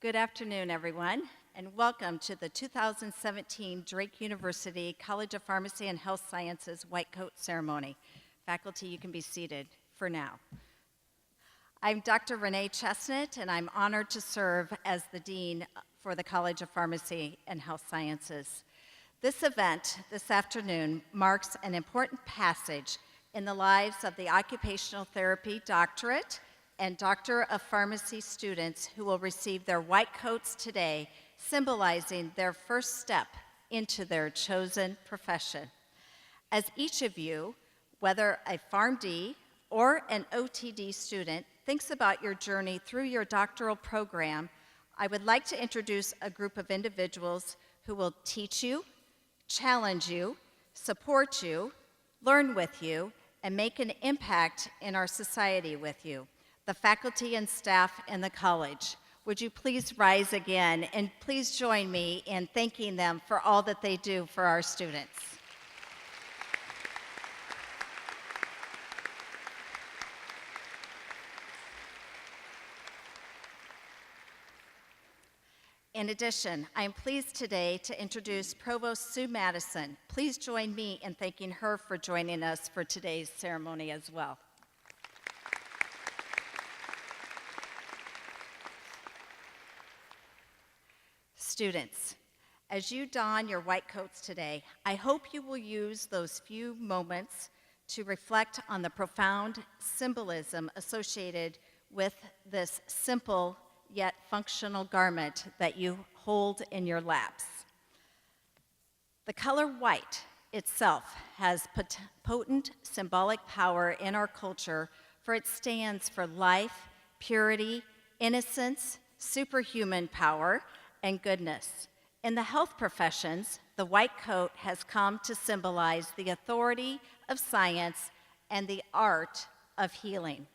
Good afternoon, everyone, and welcome to the 2017 Drake University College of Pharmacy and Health Sciences White Coat Ceremony. Faculty, you can be seated for now. I'm Dr. Renee Chestnut, and I'm honored to serve as the Dean for the College of Pharmacy and Health Sciences. This event this afternoon marks an important passage in the lives of the Occupational Therapy Doctorate and Doctor of Pharmacy students who will receive their white coats today, symbolizing their first step into their chosen profession. As each of you, whether a PharmD or an OTD student, thinks about your journey through your doctoral program, I would like to introduce a group of individuals who will teach you, challenge you, support you, learn with you, and make an impact in our society with you. The faculty and staff in the college. Would you please rise again and please join me in thanking them for all that they do for our students. In addition, I am pleased today to introduce Provost Sue Madison. Please join me in thanking her for joining us for today's ceremony as well. Students, as you don your white coats today, I hope you will use those few moments to reflect on the profound symbolism associated with this simple yet functional garment that you hold in your laps. The color white itself has potent symbolic power in our culture, for it stands for life, purity, innocence, superhuman power, and goodness. In the health professions, the white coat has come to symbolize the authority of science and the art of healing.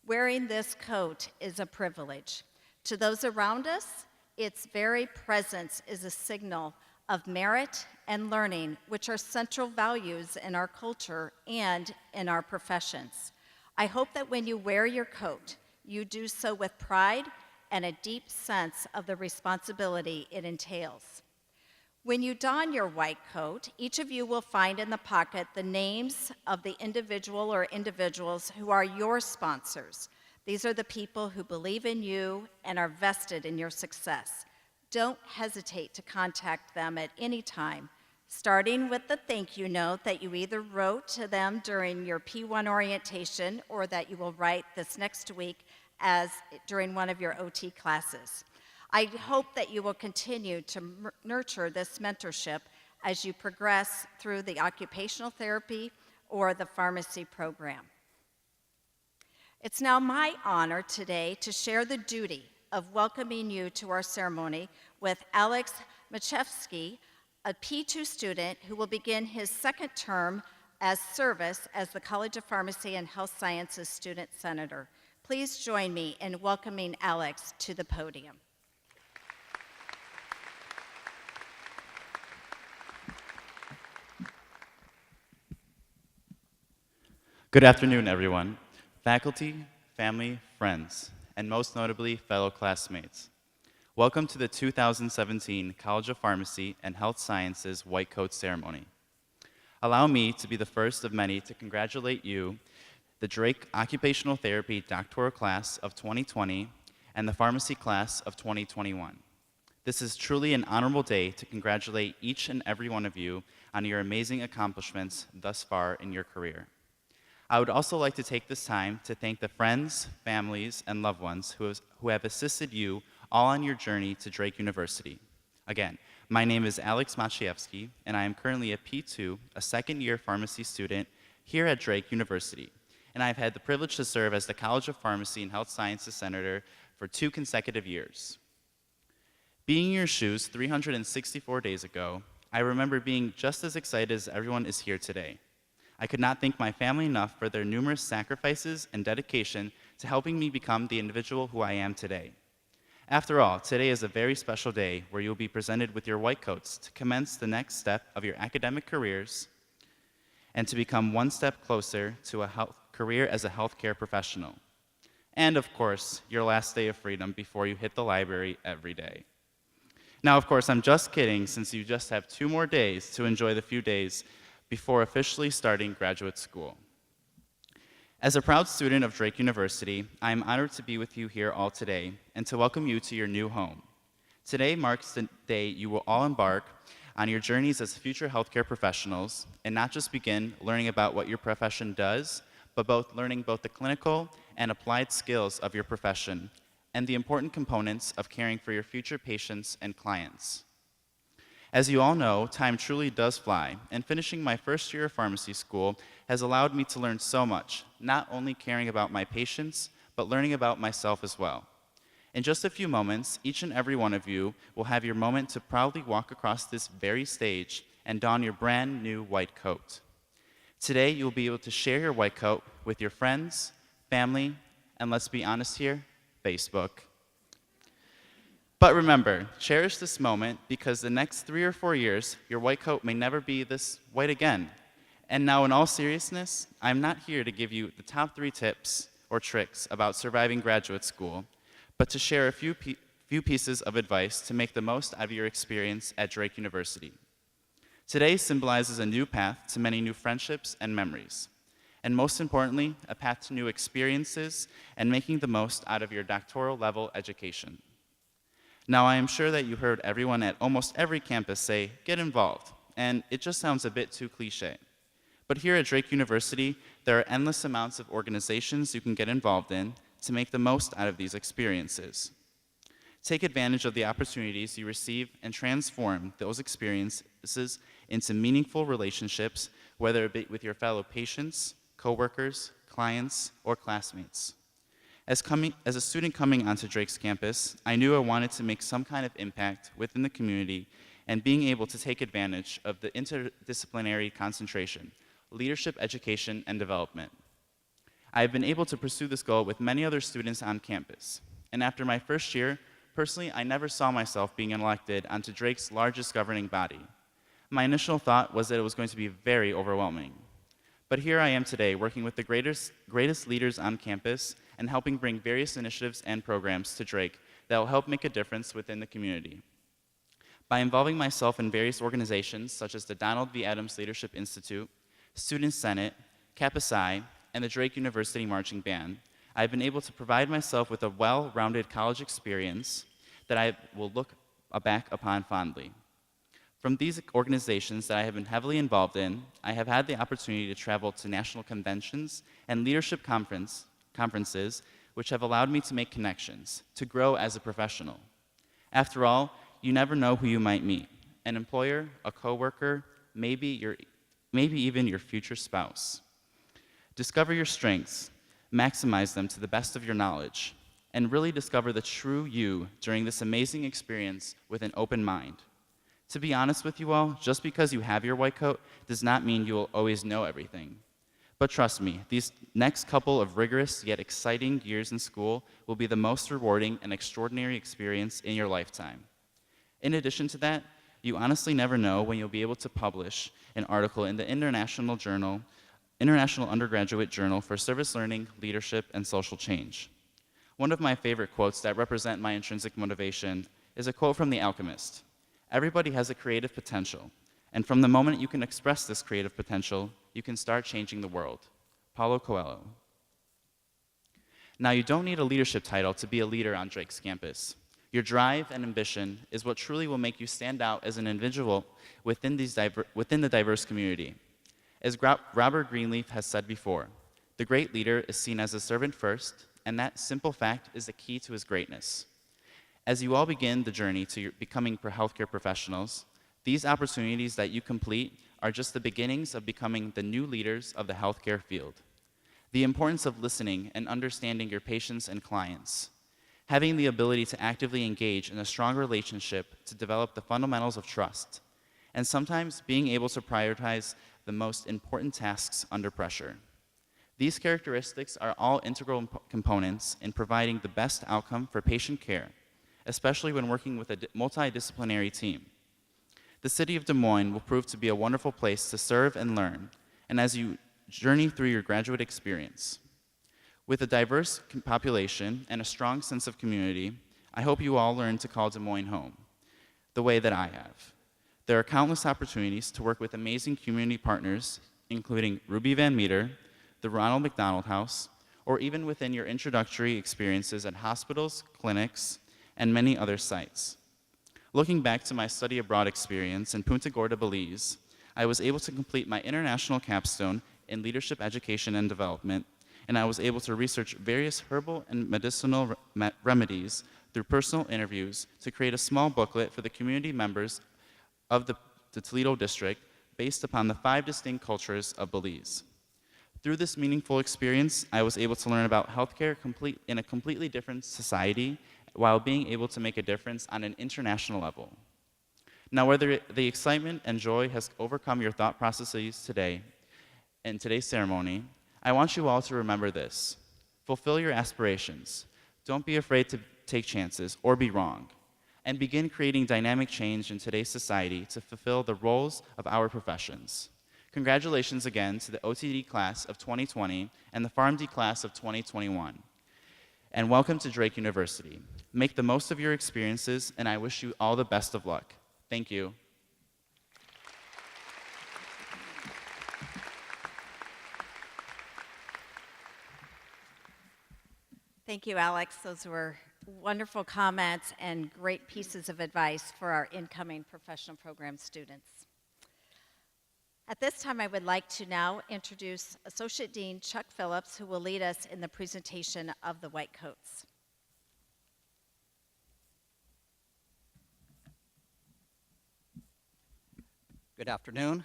Wearing this coat is a privilege. To those around us, its very presence is a signal of merit and learning, which are central values in our culture and in our professions. I hope that when you wear your coat, you do so with pride and a deep sense of the responsibility it entails. When you don your white coat, each of you will find in the pocket the names of the individual or individuals who are your sponsors. These are the people who believe in you and are vested in your success. Don't hesitate to contact them at any time, starting with the thank you note that you either wrote to them during your P1 orientation or that you will write this next week as during one of your OT classes. I hope that you will continue to nurture this mentorship as you progress through the occupational therapy or the pharmacy program. It's now my honor today to share the duty of welcoming you to our ceremony with Alex Machevsky, a P2 student who will begin his second term as service as the College of Pharmacy and Health Sciences Student Senator. Please join me in welcoming Alex to the podium. Good afternoon, everyone. Faculty, family, friends, and most notably, fellow classmates. Welcome to the 2017 College of Pharmacy and Health Sciences White Coat Ceremony. Allow me to be the first of many to congratulate you, the Drake Occupational Therapy Doctoral Class of 2020 and the Pharmacy Class of 2021. This is truly an honorable day to congratulate each and every one of you on your amazing accomplishments thus far in your career. I would also like to take this time to thank the friends, families, and loved ones who have assisted you all on your journey to Drake University. Again, my name is Alex Maciejewski, and I am currently a P2, a second-year pharmacy student here at Drake University. And I've had the privilege to serve as the College of Pharmacy and Health Sciences Senator for 2 consecutive years. Being in your shoes 364 days ago, I remember being just as excited as everyone is here today. I could not thank my family enough for their numerous sacrifices and dedication to helping me become the individual who I am today. After all, today is a very special day where you'll be presented with your white coats to commence the next step of your academic careers and to become one step closer to a career as a healthcare professional. and of course, your last day of freedom before you hit the library every day. Now, of course, I'm just kidding, since you just have 2 more days to enjoy the few days before officially starting graduate school. As a proud student of Drake University, I am honored to be with you here all today and to welcome you to your new home. Today marks the day you will all embark on your journeys as future healthcare professionals and not just begin learning about what your profession does, but learning both the clinical and applied skills of your profession and the important components of caring for your future patients and clients. As you all know, time truly does fly, and finishing my first year of pharmacy school has allowed me to learn so much, not only caring about my patients, but learning about myself as well. In just a few moments, each and every one of you will have your moment to proudly walk across this very stage and don your brand new white coat. Today, you'll be able to share your white coat with your friends, family, and let's be honest here, Facebook. But remember, cherish this moment because the next 3 or 4 years, your white coat may never be this white again. And now, in all seriousness, I'm not here to give you the top 3 tips or tricks about surviving graduate school, but to share a few pieces of advice to make the most out of your experience at Drake University. Today symbolizes a new path to many new friendships and memories, and most importantly, a path to new experiences and making the most out of your doctoral level education. Now, I am sure that you heard everyone at almost every campus say, get involved, and it just sounds a bit too cliche. But here at Drake University, there are endless amounts of organizations you can get involved in to make the most out of these experiences. Take advantage of the opportunities you receive and transform those experiences into meaningful relationships, whether it be with your fellow patients, coworkers, clients, or classmates. As a student coming onto Drake's campus, I knew I wanted to make some kind of impact within the community and being able to take advantage of the interdisciplinary concentration, leadership, education, and development. I have been able to pursue this goal with many other students on campus. And after my first year, personally, I never saw myself being elected onto Drake's largest governing body. My initial thought was that it was going to be very overwhelming. But here I am today, working with the greatest leaders on campus and helping bring various initiatives and programs to Drake that will help make a difference within the community. By involving myself in various organizations such as the Donald V. Adams Leadership Institute, Student Senate, Kappa Psi, and the Drake University Marching Band, I've been able to provide myself with a well-rounded college experience that I will look back upon fondly. From these organizations that I have been heavily involved in, I have had the opportunity to travel to national conventions and leadership conferences, which have allowed me to make connections, to grow as a professional. After all, you never know who you might meet: an employer, a coworker, maybe even your future spouse. Discover your strengths, maximize them to the best of your knowledge, and really discover the true you during this amazing experience with an open mind. To be honest with you all, just because you have your white coat does not mean you will always know everything. But trust me, these next couple of rigorous yet exciting years in school will be the most rewarding and extraordinary experience in your lifetime. In addition to that, you honestly never know when you'll be able to publish an article in the International Undergraduate Journal for Service Learning, Leadership, and Social Change. One of my favorite quotes that represent my intrinsic motivation is a quote from The Alchemist. Everybody has a creative potential, and from the moment you can express this creative potential, you can start changing the world. Paulo Coelho. Now, you don't need a leadership title to be a leader on Drake's campus. Your drive and ambition is what truly will make you stand out as an individual within the diverse community. As Robert Greenleaf has said before, the great leader is seen as a servant first, and that simple fact is the key to his greatness. As you all begin the journey to becoming healthcare professionals, these opportunities that you complete are just the beginnings of becoming the new leaders of the healthcare field. The importance of listening and understanding your patients and clients, having the ability to actively engage in a strong relationship to develop the fundamentals of trust, and sometimes being able to prioritize the most important tasks under pressure. These characteristics are all integral components in providing the best outcome for patient care, especially when working with a multidisciplinary team. The city of Des Moines will prove to be a wonderful place to serve and learn, and as you journey through your graduate experience. With a diverse population and a strong sense of community, I hope you all learn to call Des Moines home, the way that I have. There are countless opportunities to work with amazing community partners, including Ruby Van Meter, the Ronald McDonald House, or even within your introductory experiences at hospitals, clinics, and many other sites. Looking back to my study abroad experience in Punta Gorda, Belize, I was able to complete my international capstone in leadership education and development, and I was able to research various herbal and medicinal remedies through personal interviews to create a small booklet for the community members of the Toledo district based upon the 5 distinct cultures of Belize. Through this meaningful experience, I was able to learn about healthcare in a completely different society while being able to make a difference on an international level. Now, whether the excitement and joy has overcome your thought processes today, in today's ceremony, I want you all to remember this. Fulfill your aspirations. Don't be afraid to take chances or be wrong, and begin creating dynamic change in today's society to fulfill the roles of our professions. Congratulations again to the OTD class of 2020 and the PharmD class of 2021. And welcome to Drake University. Make the most of your experiences, and I wish you all the best of luck. Thank you. Thank you, Alex. Those were wonderful comments and great pieces of advice for our incoming professional program students. At this time, I would like to now introduce Associate Dean Chuck Phillips, who will lead us in the presentation of the White Coats. Good afternoon.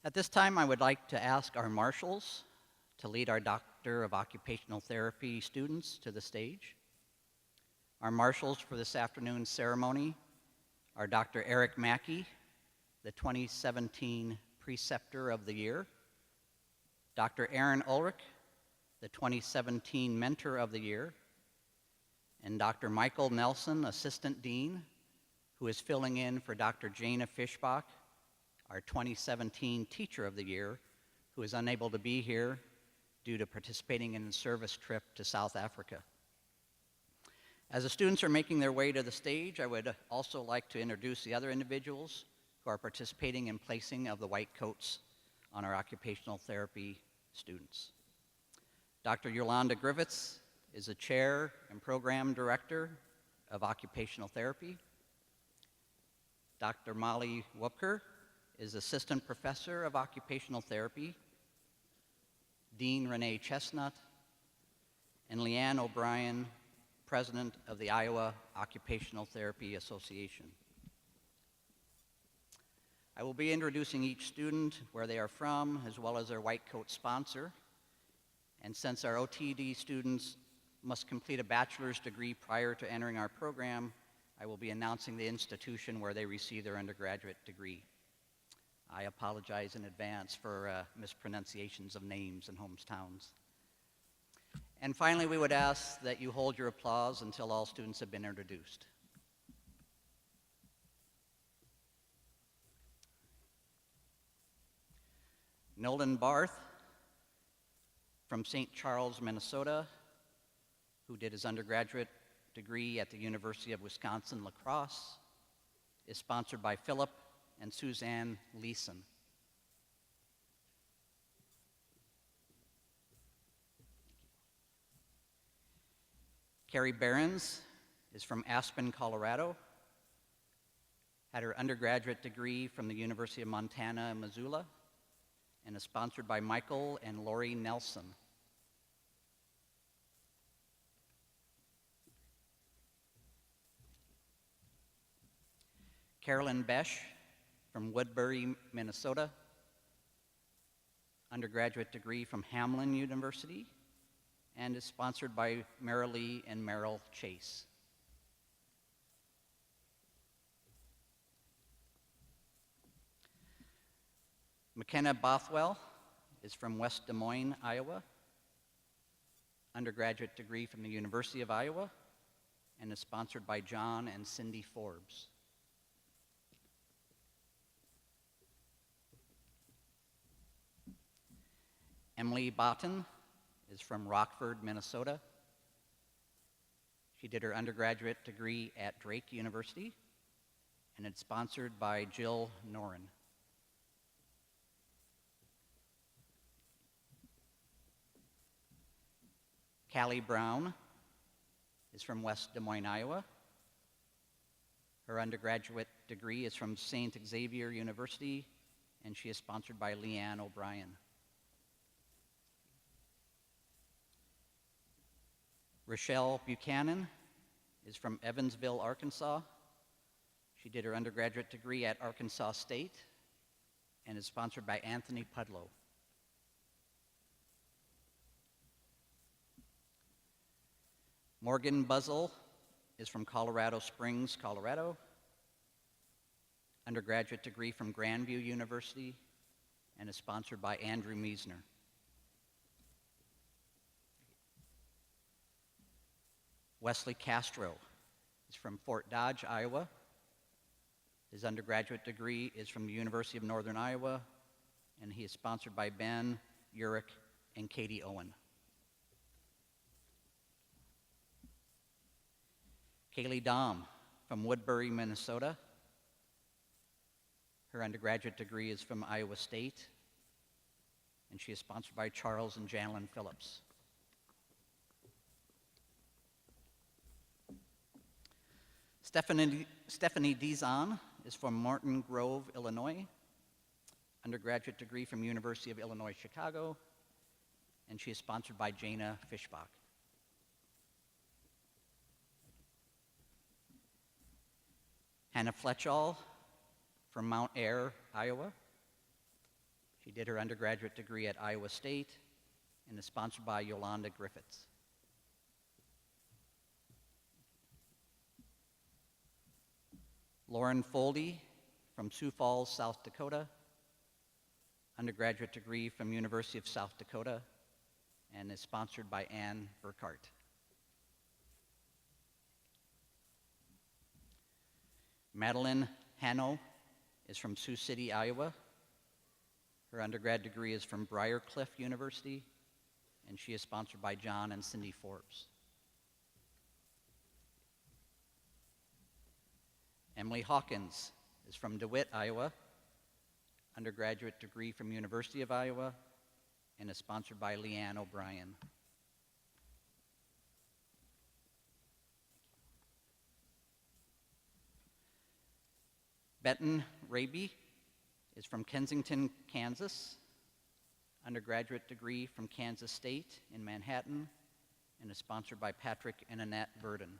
At this time, I would like to ask our marshals to lead our Doctor of Occupational Therapy students to the stage. Our marshals for this afternoon's ceremony are Dr. Eric Mackey, the 2017 Preceptor of the Year, Dr. Aaron Ulrich, the 2017 Mentor of the Year, and Dr. Michael Nelson, Assistant Dean, who is filling in for Dr. Jana Fishbach, our 2017 Teacher of the Year, who is unable to be here due to participating in a service trip to South Africa. As the students are making their way to the stage, I would also like to introduce the other individuals who are participating in placing of the white coats on our occupational therapy students. Dr. Yolanda Grivitz is the Chair and Program Director of Occupational Therapy. Dr. Molly Wupker is Assistant Professor of Occupational Therapy. Dean Renee Chestnut, and Leanne O'Brien, President of the Iowa Occupational Therapy Association. I will be introducing each student, where they are from, as well as their white coat sponsor. And since our OTD students must complete a bachelor's degree prior to entering our program, I will be announcing the institution where they receive their undergraduate degree. I apologize in advance for mispronunciations of names and hometowns. And finally, we would ask that you hold your applause until all students have been introduced. Nolan Barth from St. Charles, Minnesota, who did his undergraduate degree at the University of Wisconsin-La Crosse, is sponsored by Philip and Suzanne Leeson. Carrie Behrens is from Aspen, Colorado, had her undergraduate degree from the University of Montana in Missoula, and is sponsored by Michael and Lori Nelson. Carolyn Besch from Woodbury, Minnesota, undergraduate degree from Hamlin University, and is sponsored by Marilee and Merrill Chase. McKenna Bothwell is from West Des Moines, Iowa, undergraduate degree from the University of Iowa, and is sponsored by John and Cindy Forbes. Emily Botten is from Rockford, Minnesota. She did her undergraduate degree at Drake University, and it's sponsored by Jill Noren. Callie Brown is from West Des Moines, Iowa. Her undergraduate degree is from St. Xavier University, and she is sponsored by Leanne O'Brien. Rochelle Buchanan is from Evansville, Arkansas. She did her undergraduate degree at Arkansas State and is sponsored by Anthony Pudlow. Morgan Buzzle is from Colorado Springs, Colorado. Undergraduate degree from Grandview University and is sponsored by Andrew Meisner. Wesley Castro is from Fort Dodge, Iowa. His undergraduate degree is from the University of Northern Iowa, and he is sponsored by Ben, Urick, and Katie Owen. Kaylee Dahm from Woodbury, Minnesota. Her undergraduate degree is from Iowa State, and she is sponsored by Charles and Janlyn Phillips. Stephanie Dizon is from Martin Grove, Illinois. Undergraduate degree from University of Illinois, Chicago, and she is sponsored by Jana Fischbach. Hannah Fletchall from Mount Ayr, Iowa. She did her undergraduate degree at Iowa State and is sponsored by Yolanda Griffiths. Lauren Foldy from Sioux Falls, South Dakota. Undergraduate degree from University of South Dakota and is sponsored by Ann Burkhart. Madeline Hanno is from Sioux City, Iowa. Her undergrad degree is from Briarcliff University, and she is sponsored by John and Cindy Forbes. Emily Hawkins is from DeWitt, Iowa. Undergraduate degree from University of Iowa, and is sponsored by Leanne O'Brien. Benton Raby is from Kensington, Kansas. Undergraduate degree from Kansas State in Manhattan, and is sponsored by Patrick and Annette Burden.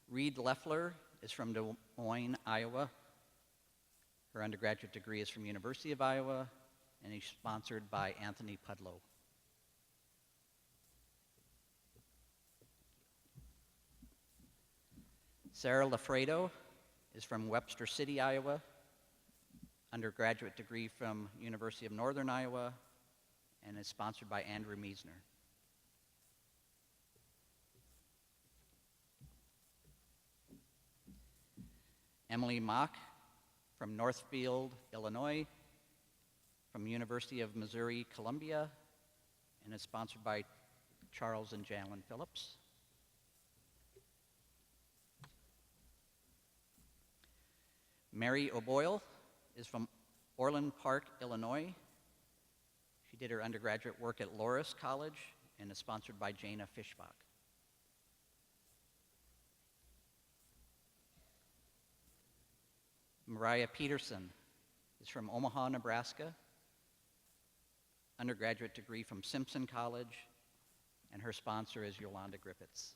Reed Leffler is from Des Moines, Iowa. Her undergraduate degree is from University of Iowa, and is sponsored by Anthony Pudlow. Sarah Lafredo is from Webster City, Iowa. Undergraduate degree from University of Northern Iowa, and is sponsored by Andrew Meisner. Emily Mock from Northfield, Illinois, from University of Missouri, Columbia, and is sponsored by Charles and Janlyn Phillips. Mary O'Boyle is from Orland Park, Illinois. She did her undergraduate work at Loras College and is sponsored by Jana Fischbach. Mariah Peterson is from Omaha, Nebraska. Undergraduate degree from Simpson College, and her sponsor is Yolanda Griffiths.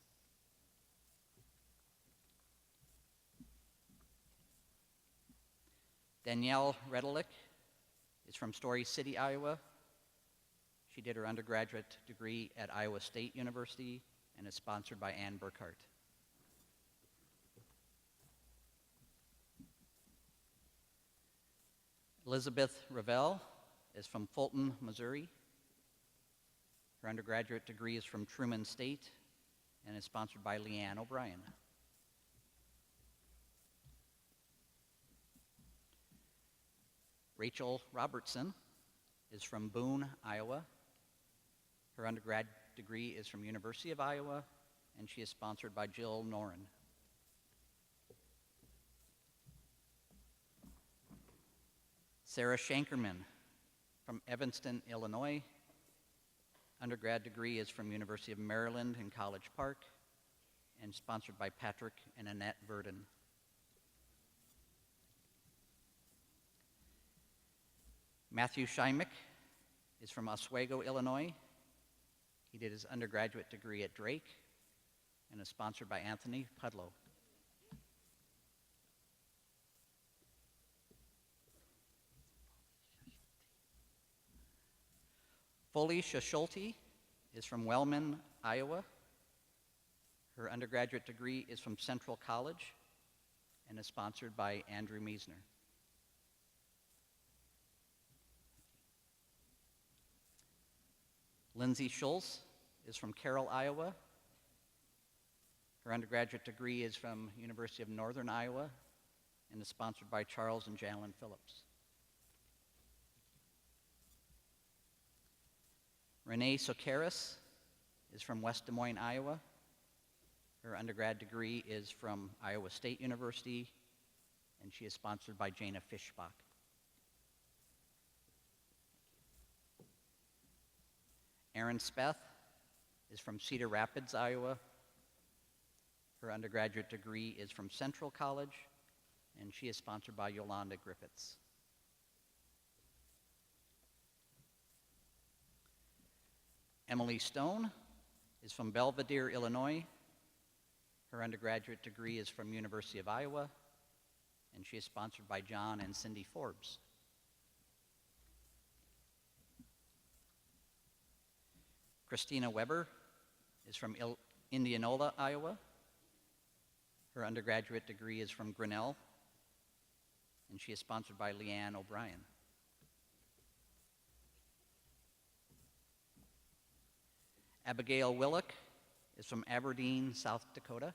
Danielle Redelick is from Story City, Iowa. She did her undergraduate degree at Iowa State University and is sponsored by Ann Burkhart. Elizabeth Ravel is from Fulton, Missouri. Her undergraduate degree is from Truman State and is sponsored by Leanne O'Brien. Rachel Robertson is from Boone, Iowa. Her undergrad degree is from University of Iowa, and she is sponsored by Jill Noren. Sarah Shankerman from Evanston, Illinois. Undergrad degree is from University of Maryland in College Park, and sponsored by Patrick and Annette Verdon. Matthew Schimek is from Oswego, Illinois. He did his undergraduate degree at Drake and is sponsored by Anthony Pudlow. Felicia Schulte is from Wellman, Iowa. Her undergraduate degree is from Central College and is sponsored by Andrew Meisner. Lindsay Schultz is from Carroll, Iowa. Her undergraduate degree is from University of Northern Iowa and is sponsored by Charles and Jalyn Phillips. Renee Socaris is from West Des Moines, Iowa. Her undergrad degree is from Iowa State University, and she is sponsored by Jana Fischbach. Erin Speth is from Cedar Rapids, Iowa. Her undergraduate degree is from Central College, and she is sponsored by Yolanda Griffiths. Emily Stone is from Belvedere, Illinois. Her undergraduate degree is from University of Iowa, and she is sponsored by John and Cindy Forbes. Christina Weber is from Indianola, Iowa. Her undergraduate degree is from Grinnell, and she is sponsored by Leanne O'Brien. Abigail Willock is from Aberdeen, South Dakota.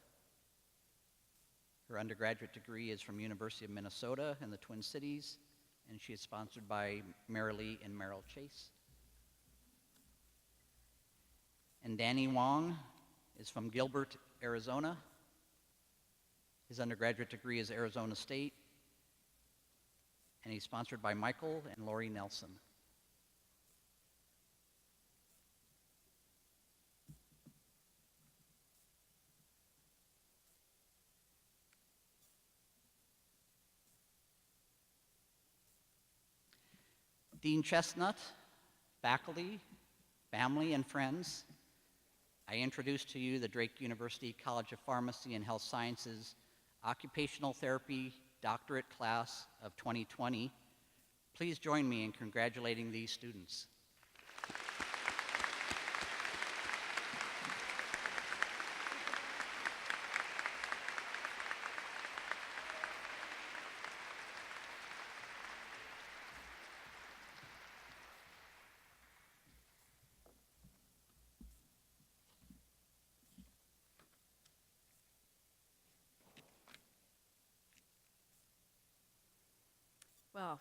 Her undergraduate degree is from University of Minnesota in the Twin Cities, and she is sponsored by Marilee and Merrill Chase. And Danny Wong is from Gilbert, Arizona. His undergraduate degree is Arizona State, and he's sponsored by Michael and Lori Nelson. Dean Chestnut, faculty, family, and friends, I introduce to you the Drake University College of Pharmacy and Health Sciences Occupational Therapy Doctorate Class of 2020. Please join me in congratulating these students. Well,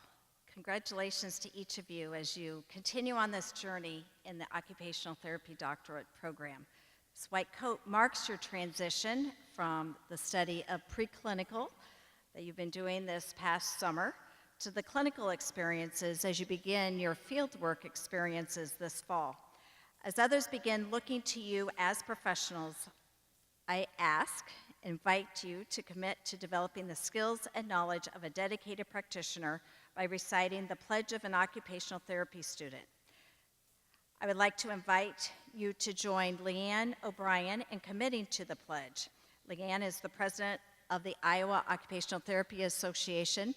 congratulations to each of you as you continue on this journey in the Occupational Therapy Doctorate Program. This white coat marks your transition from the study of preclinical that you've been doing this past summer to the clinical experiences as you begin your fieldwork experiences this fall. As others begin looking to you as professionals, I invite you to commit to developing the skills and knowledge of a dedicated practitioner by reciting the Pledge of an Occupational Therapy Student. I would like to invite you to join Leanne O'Brien in committing to the pledge. Leanne is the president of the Iowa Occupational Therapy Association,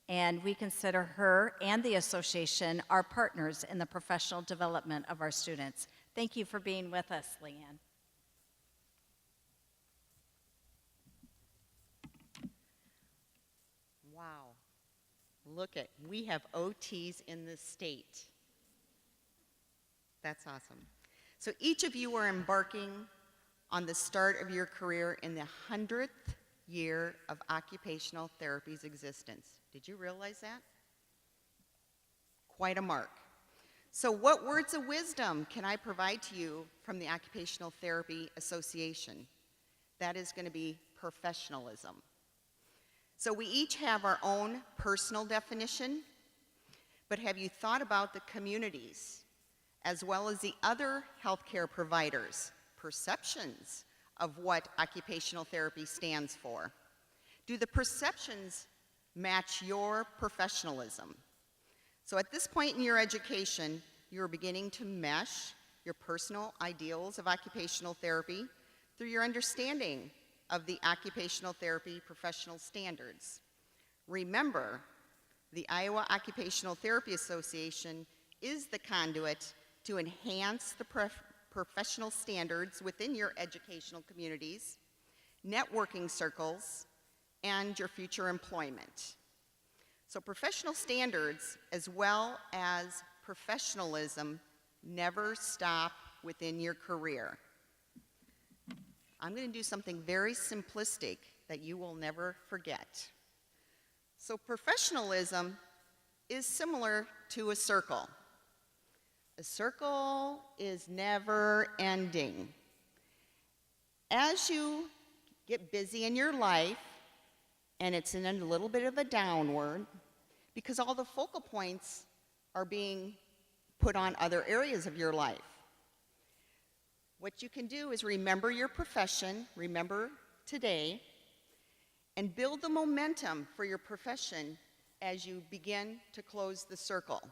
and we consider her and the association our partners in the professional development of our students. Thank you for being with us, Leanne. Wow, we have OTs in the state. That's awesome. So each of you are embarking on the start of your career in the 100th year of occupational therapy's existence. Did you realize that? Quite a mark. So what words of wisdom can I provide to you from the Occupational Therapy Association? That is going to be professionalism. So we each have our own personal definition, but have you thought about the communities as well as the other healthcare providers' perceptions of what occupational therapy stands for? Do the perceptions match your professionalism? So at this point in your education, you're beginning to mesh your personal ideals of occupational therapy through your understanding of the occupational therapy professional standards. Remember, the Iowa Occupational Therapy Association is the conduit to enhance the professional standards within your educational communities, networking circles, and your future employment. So professional standards as well as professionalism never stop within your career. I'm going to do something very simplistic that you will never forget. So professionalism is similar to a circle. A circle is never ending. As you get busy in your life, and it's in a little bit of a downward, because all the focal points are being put on other areas of your life. What you can do is remember your profession, remember today, and build the momentum for your profession as you begin to close the circle.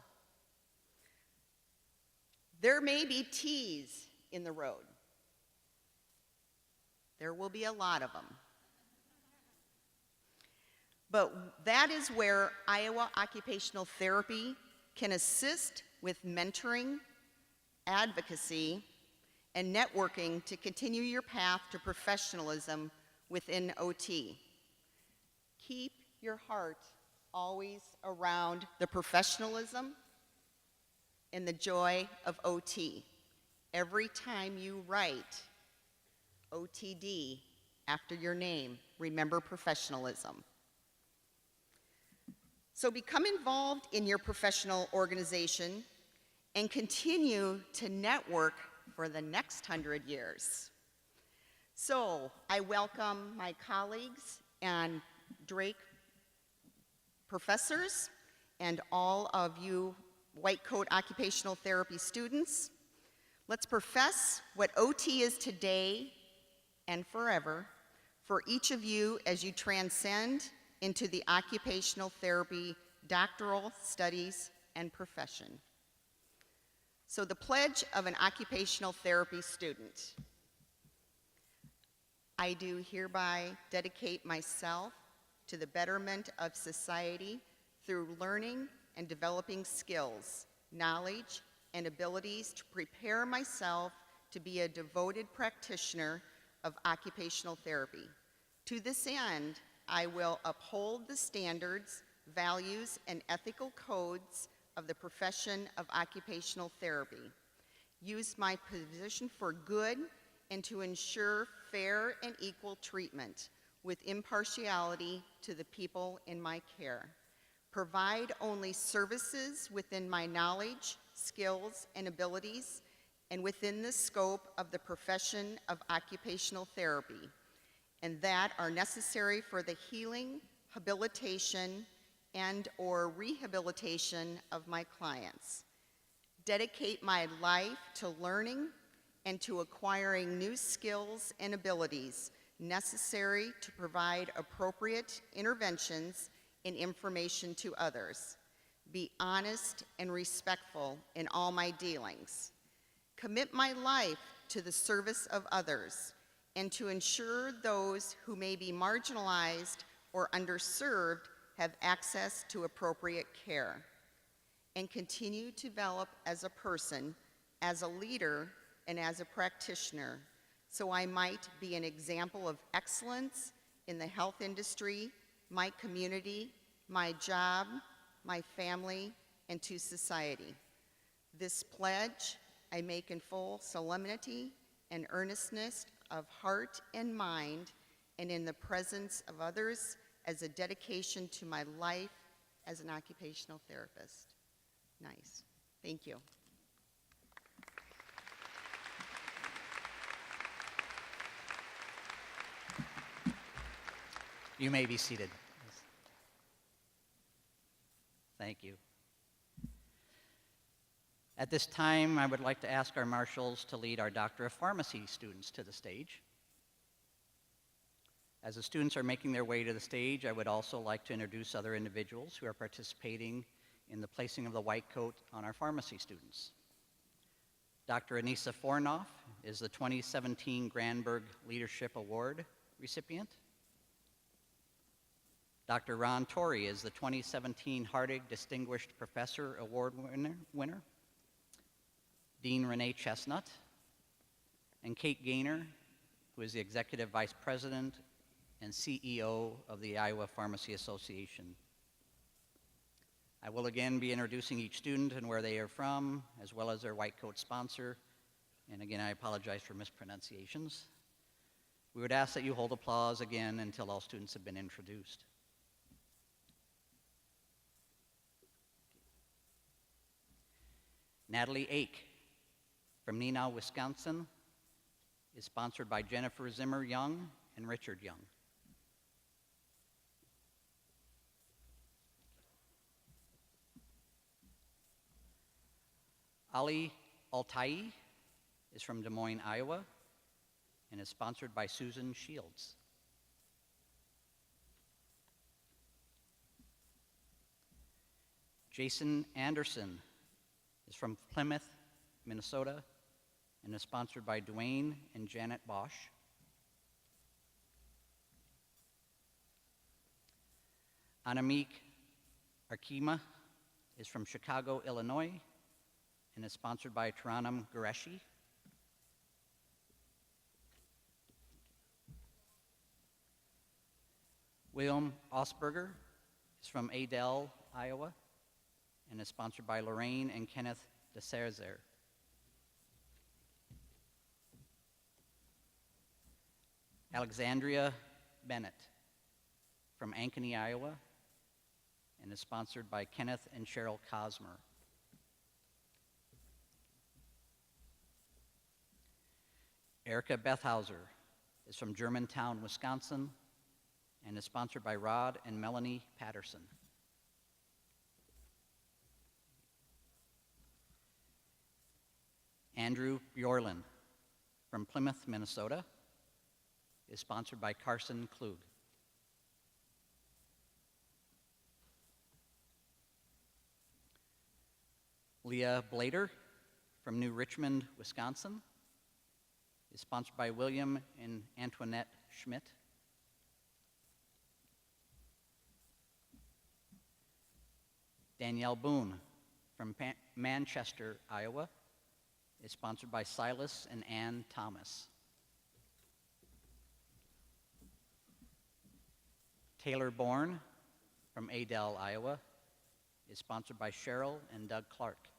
There may be T's in the road. There will be a lot of them. But that is where Iowa Occupational Therapy can assist with mentoring, advocacy, and networking to continue your path to professionalism within OT. Keep your heart always around the professionalism and the joy of OT. Every time you write OTD after your name, remember professionalism. So become involved in your professional organization and continue to network for the next 100 years. So I welcome my colleagues and Drake professors and all of you white coat occupational therapy students. Let's profess what OT is today and forever for each of you as you transcend into the occupational therapy doctoral studies and profession. So the pledge of an occupational therapy student. I do hereby dedicate myself to the betterment of society through learning and developing skills, knowledge, and abilities to prepare myself to be a devoted practitioner of occupational therapy. To this end, I will uphold the standards, values, and ethical codes of the profession of occupational therapy, use my position for good, and to ensure fair and equal treatment with impartiality to the people in my care. Provide only services within my knowledge, skills, and abilities, and within the scope of the profession of occupational therapy, and that are necessary for the healing, habilitation, and/or rehabilitation of my clients. Dedicate my life to learning and to acquiring new skills and abilities necessary to provide appropriate interventions and information to others. Be honest and respectful in all my dealings. Commit my life to the service of others and to ensure those who may be marginalized or underserved have access to appropriate care. And continue to develop as a person, as a leader, and as a practitioner, so I might be an example of excellence in the health industry, my community, my job, my family, and to society. This pledge I make in full solemnity and earnestness of heart and mind, and in the presence of others as a dedication to my life as an occupational therapist. Nice. Thank you. You may be seated. Thank you. At this time, I would like to ask our marshals to lead our Doctor of Pharmacy students to the stage. As the students are making their way to the stage, I would also like to introduce other individuals who are participating in the placing of the white coat on our pharmacy students. Dr. Anissa Fornoff is the 2017 Granberg Leadership Award recipient. Dr. Ron Torrey is the 2017 Hardig Distinguished Professor Award winner. Dean Renee Chestnut, and Kate Gaynor, who is the Executive Vice President and CEO of the Iowa Pharmacy Association. I will again be introducing each student and where they are from, as well as their white coat sponsor. And again, I apologize for mispronunciations. We would ask that you hold applause again until all students have been introduced. Natalie Ake from Neenah, Wisconsin, is sponsored by Jennifer Zimmer Young and Richard Young. Ali Altai is from Des Moines, Iowa, and is sponsored by Susan Shields. Jason Anderson is from Plymouth, Minnesota, and is sponsored by Dwayne and Janet Bosch. Anamik Arkema is from Chicago, Illinois, and is sponsored by Taranam Gureshi. William Osberger is from Adel, Iowa, and is sponsored by Lorraine and Kenneth DeSerzer. Alexandria Bennett from Ankeny, Iowa, and is sponsored by Kenneth and Cheryl Cosmer. Erica Bethhauser is from Germantown, Wisconsin, and is sponsored by Rod and Melanie Patterson. Andrew Bjorlin from Plymouth, Minnesota, is sponsored by Carson Klug. Leah Blader from New Richmond, Wisconsin, is sponsored by William and Antoinette Schmidt. Danielle Boone from Manchester, Iowa, is sponsored by Silas and Ann Thomas. Taylor Bourne from Adel, Iowa, is sponsored by Cheryl and Doug Clark.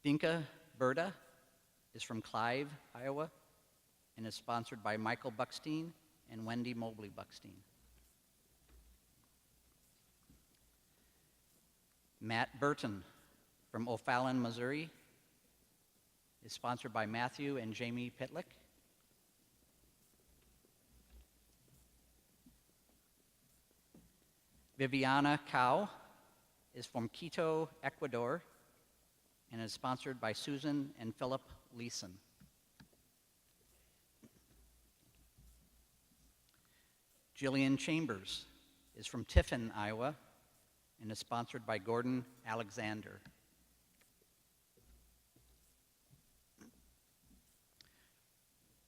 Dinka Berta is from Clive, Iowa, and is sponsored by Michael Buckstein and Wendy Mobley Buckstein. Matt Burton from O'Fallon, Missouri, is sponsored by Matthew and Jamie Pitlick. Viviana Cao is from Quito, Ecuador, and is sponsored by Susan and Philip Leeson. Jillian Chambers is from Tiffin, Iowa, and is sponsored by Gordon Alexander.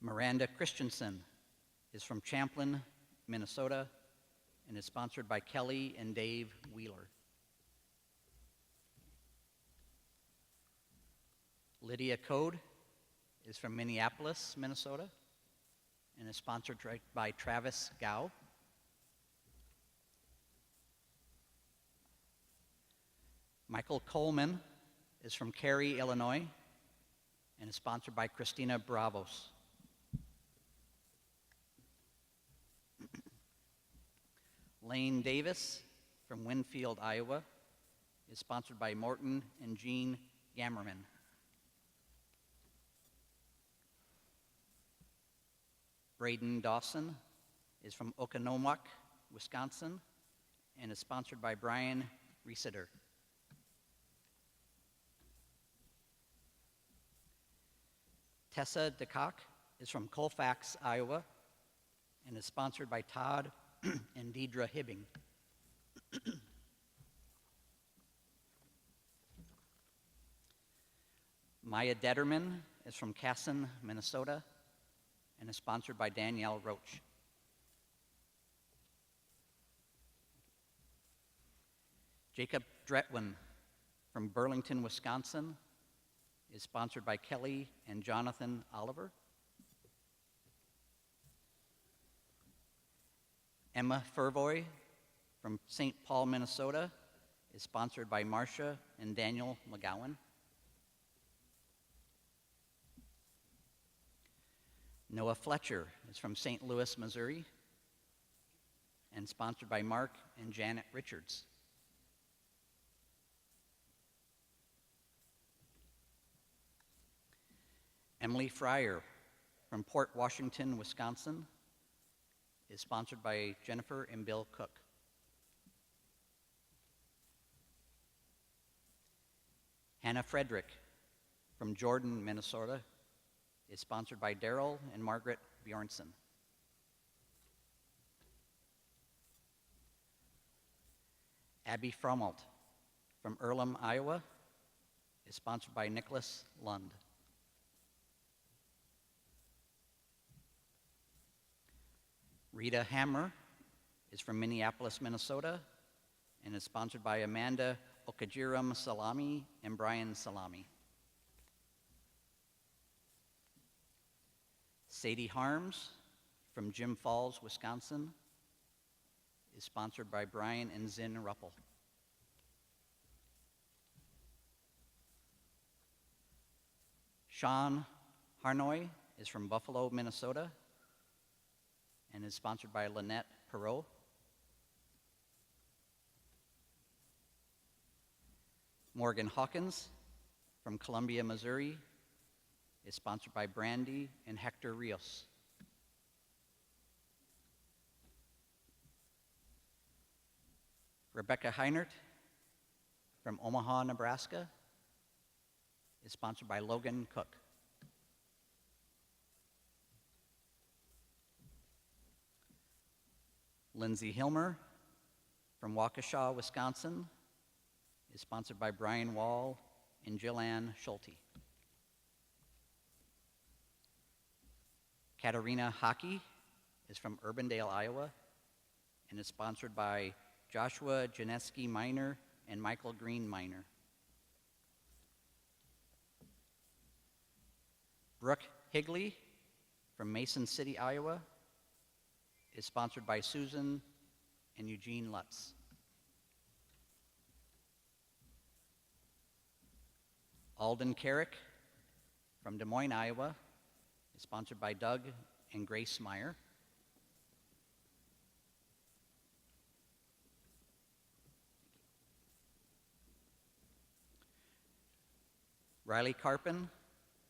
Miranda Christensen is from Champlin, Minnesota, and is sponsored by Kelly and Dave Wheeler. Lydia Code is from Minneapolis, Minnesota, and is sponsored by Travis Gao. Michael Coleman is from Cary, Illinois, and is sponsored by Christina Bravos. Lane Davis from Winfield, Iowa, is sponsored by Morton and Jean Gammerman. Braden Dawson is from Oconomowoc, Wisconsin, and is sponsored by Brian Reesitter. Tessa DeCock is from Colfax, Iowa, and is sponsored by Todd and Deidre Hibbing. Maya Detterman is from Casson, Minnesota, and is sponsored by Danielle Roach. Jacob Dretwin from Burlington, Wisconsin, is sponsored by Kelly and Jonathan Oliver. Emma Furvoy from St. Paul, Minnesota, is sponsored by Marcia and Daniel McGowan. Noah Fletcher is from St. Louis, Missouri, and sponsored by Mark and Janet Richards. Emily Fryer from Port Washington, Wisconsin, is sponsored by Jennifer and Bill Cook. Hannah Frederick from Jordan, Minnesota, is sponsored by Daryl and Margaret Bjornson. Abby Fromalt from Earlham, Iowa, is sponsored by Nicholas Lund. Rita Hammer is from Minneapolis, Minnesota, and is sponsored by Amanda Okajiram Salami and Brian Salami. Sadie Harms from Jim Falls, Wisconsin, is sponsored by Brian and Zinn Ruppel. Sean Harnoy is from Buffalo, Minnesota, and is sponsored by Lynette Perot. Morgan Hawkins from Columbia, Missouri, is sponsored by Brandy and Hector Rios. Rebecca Heinert from Omaha, Nebraska, is sponsored by Logan Cook. Lindsay Hilmer from Waukesha, Wisconsin, is sponsored by Brian Wall and Jillian Schulte. Katarina Hockey is from Urbandale, Iowa, and is sponsored by Joshua Janeski Minor and Michael Green Minor. Brooke Higley from Mason City, Iowa, is sponsored by Susan and Eugene Lutz. Alden Carrick from Des Moines, Iowa, is sponsored by Doug and Grace Meyer. Riley Carpin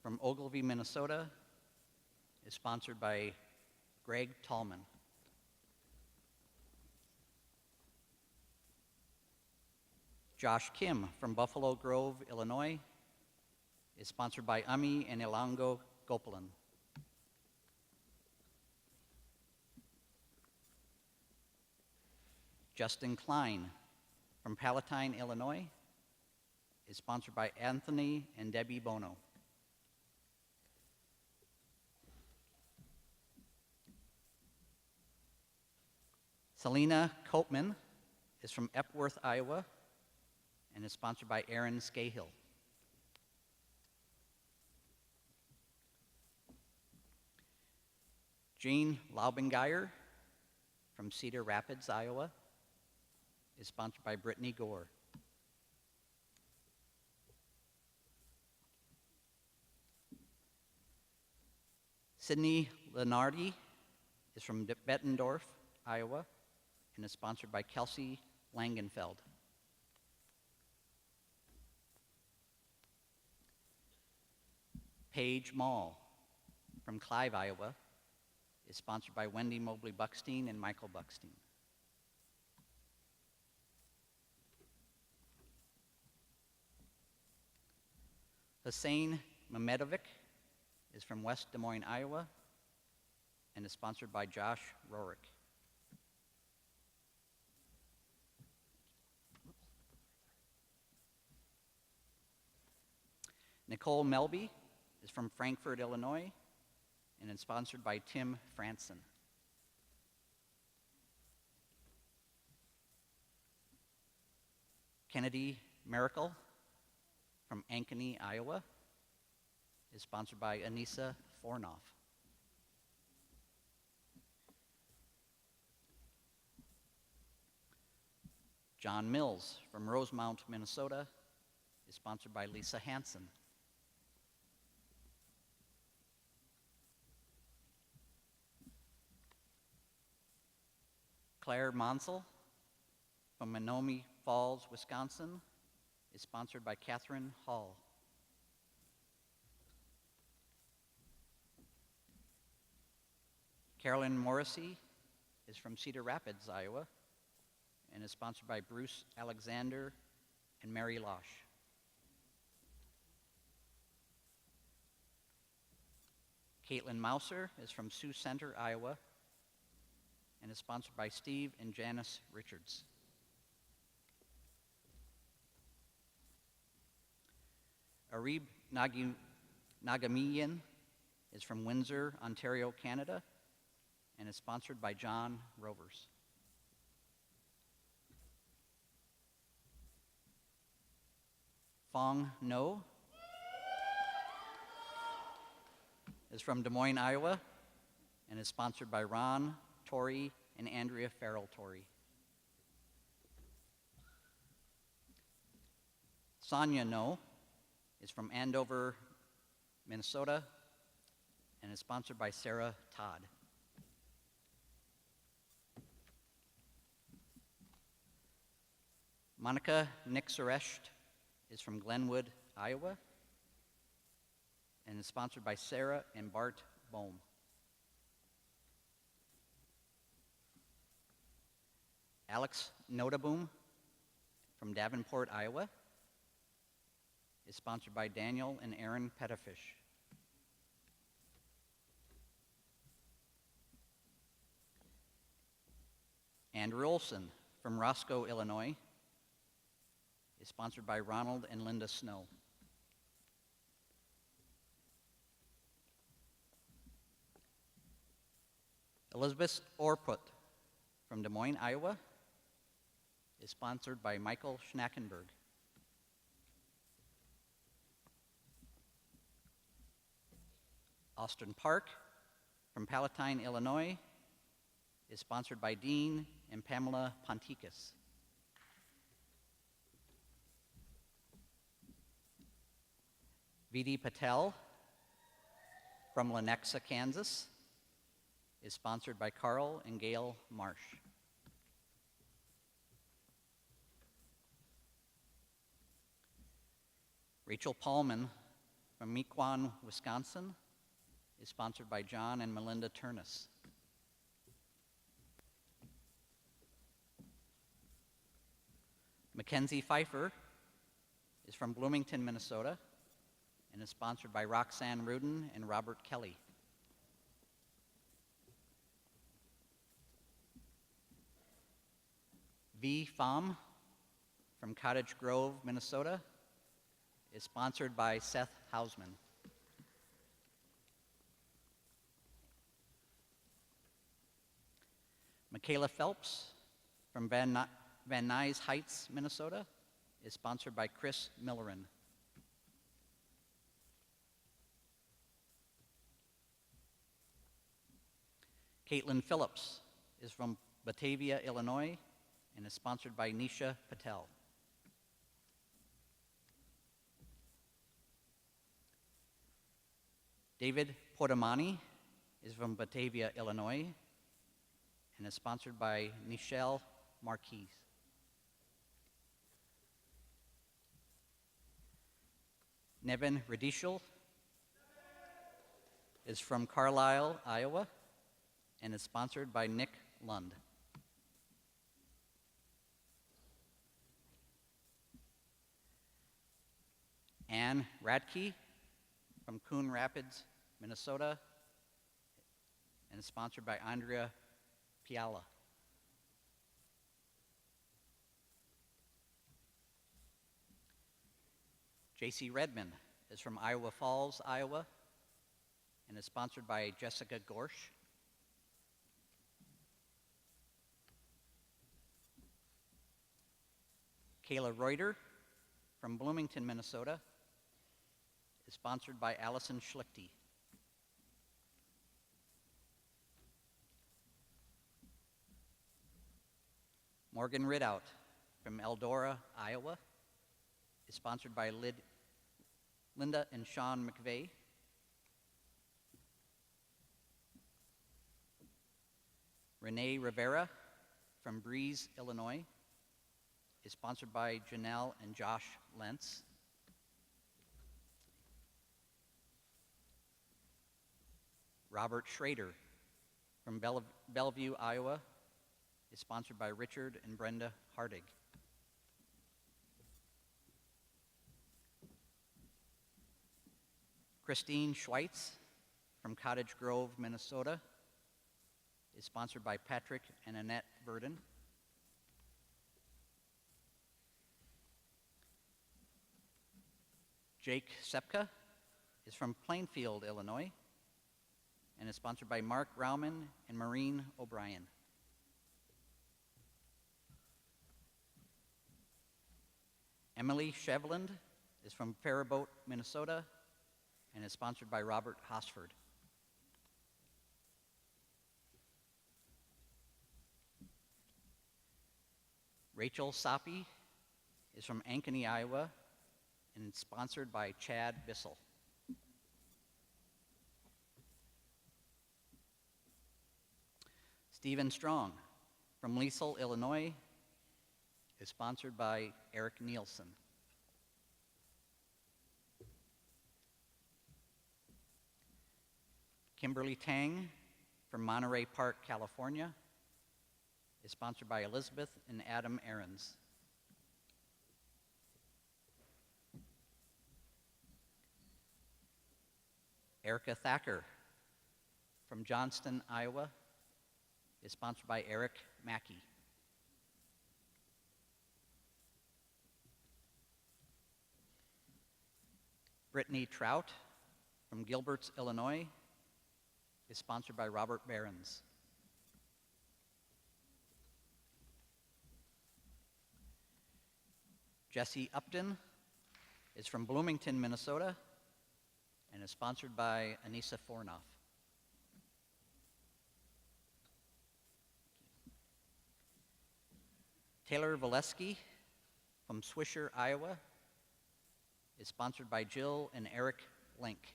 from Ogilvie, Minnesota, is sponsored by Greg Tallman. Josh Kim from Buffalo Grove, Illinois, is sponsored by Ami and Elango Gopalan. Justin Klein from Palatine, Illinois, is sponsored by Anthony and Debbie Bono. Selena Copeman is from Epworth, Iowa, and is sponsored by Aaron Scahill. Jane Laubengeyer from Cedar Rapids, Iowa, is sponsored by Brittany Gore. Sydney Lenardi is from Bettendorf, Iowa, and is sponsored by Kelsey Langenfeld. Page Mall from Clive, Iowa, is sponsored by Wendy Mobley Buckstein and Michael Buckstein. Hussein Mamedovic is from West Des Moines, Iowa, and is sponsored by Josh Rorick. Nicole Melby is from Frankfort, Illinois, and is sponsored by Tim Franson. Kennedy Miracle from Ankeny, Iowa, is sponsored by Anissa Fornoff. John Mills from Rosemount, Minnesota, is sponsored by Lisa Hansen. Claire Monsell from Menominee Falls, Wisconsin, is sponsored by Catherine Hall. Carolyn Morrissey is from Cedar Rapids, Iowa, and is sponsored by Bruce Alexander and Mary Losh. Caitlin Mouser is from Sioux Center, Iowa, and is sponsored by Steve and Janice Richards. Arib Nagamiyan is from Windsor, Ontario, Canada, and is sponsored by John Rovers. Fong No is from Des Moines, Iowa, and is sponsored by Ron Torrey and Andrea Farrell Torrey. Sonia No is from Andover, Minnesota, and is sponsored by Sarah Todd. Monica Nixeresht is from Glenwood, Iowa, and is sponsored by Sarah and Bart Bohm. Alex Notaboom from Davenport, Iowa, is sponsored by Daniel and Aaron Pettifish. Andrew Olson from Roscoe, Illinois, is sponsored by Ronald and Linda Snow. Elizabeth Orput from Des Moines, Iowa, is sponsored by Michael Schnackenberg. Austin Park from Palatine, Illinois, is sponsored by Dean and Pamela Ponticus. V.D. Patel from Lenexa, Kansas, is sponsored by Carl and Gail Marsh. Rachel Paulman from Mequon, Wisconsin, is sponsored by John and Melinda Turnus. Mackenzie Pfeiffer is from Bloomington, Minnesota, and is sponsored by Roxanne Rudin and Robert Kelly. V. Pham from Cottage Grove, Minnesota, is sponsored by Seth Hausman. Michaela Phelps from Van Nuys Heights, Minnesota, is sponsored by Chris Millerin. Caitlin Phillips is from Batavia, Illinois, and is sponsored by Nisha Patel. David Portamani is from Batavia, Illinois, and is sponsored by Nichelle Marquise. Nevin Radishel is from Carlisle, Iowa, and is sponsored by Nick Lund. Ann Radke from Coon Rapids, Minnesota, and is sponsored by Andrea Piala. JC Redmond is from Iowa Falls, Iowa, and is sponsored by Jessica Gorsch. Kayla Reuter from Bloomington, Minnesota, is sponsored by Allison Schlichty. Morgan Ridout from Eldora, Iowa, is sponsored by Linda and Sean McVeigh. Renee Rivera from Breeze, Illinois, is sponsored by Janelle and Josh Lentz. Robert Schrader from Bellevue, Iowa, is sponsored by Richard and Brenda Hardig. Christine Schweitz from Cottage Grove, Minnesota, is sponsored by Patrick and Annette Burden. Jake Sepka is from Plainfield, Illinois, and is sponsored by Mark Rauman and Maureen O'Brien. Emily Shevland is from Faribault, Minnesota, and is sponsored by Robert Hosford. Rachel Soppy is from Ankeny, Iowa, and is sponsored by Chad Bissell. Stephen Strong from Liesel, Illinois, is sponsored by Eric Nielsen. Kimberly Tang from Monterey Park, California, is sponsored by Elizabeth and Adam Ahrens. Erica Thacker from Johnston, Iowa, is sponsored by Eric Mackey. Brittany Trout from Gilberts, Illinois, is sponsored by Robert Behrens. Jesse Upton is from Bloomington, Minnesota, and is sponsored by Anissa Fornoff. Taylor Valesky from Swisher, Iowa, is sponsored by Jill and Eric Link.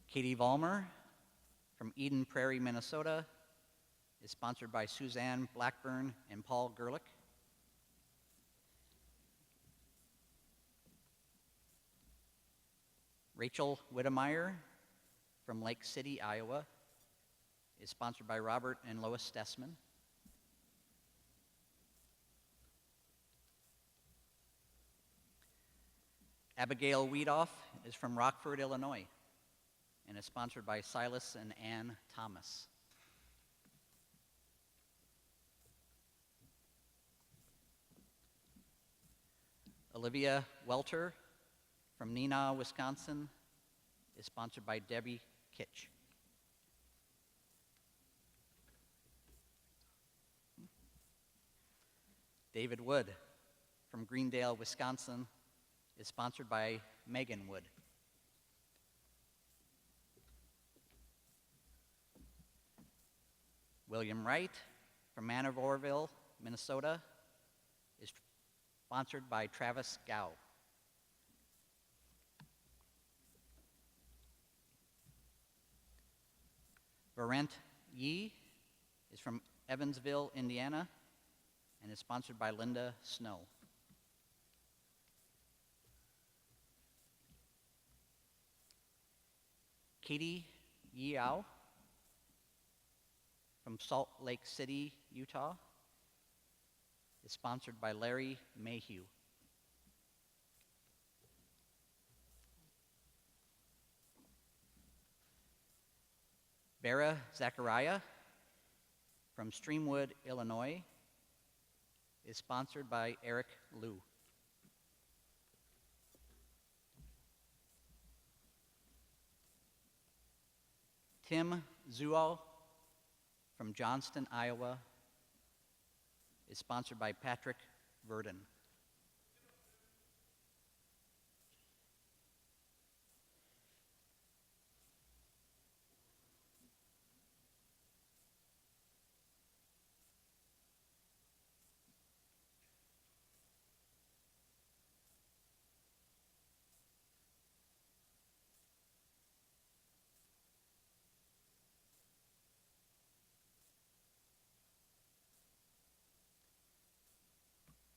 Katie Vollmer from Eden Prairie, Minnesota, is sponsored by Suzanne Blackburn and Paul Gerlich. Rachel Whittemeyer from Lake City, Iowa, is sponsored by Robert and Lois Stessman. Abigail Weedoff is from Rockford, Illinois, and is sponsored by Silas and Ann Thomas. Olivia Welter from Neenah, Wisconsin, is sponsored by Debbie Kitch. David Wood from Greendale, Wisconsin, is sponsored by Megan Wood. William Wright from Manavorville, Minnesota, is sponsored by Travis Gow. Varent Yee is from Evansville, Indiana, and is sponsored by Linda Snow. Katie Yao from Salt Lake City, Utah, is sponsored by Larry Mayhew. Vera Zachariah from Streamwood, Illinois, is sponsored by Eric Liu. Tim Zuo from Johnston, Iowa, is sponsored by Patrick Verdon.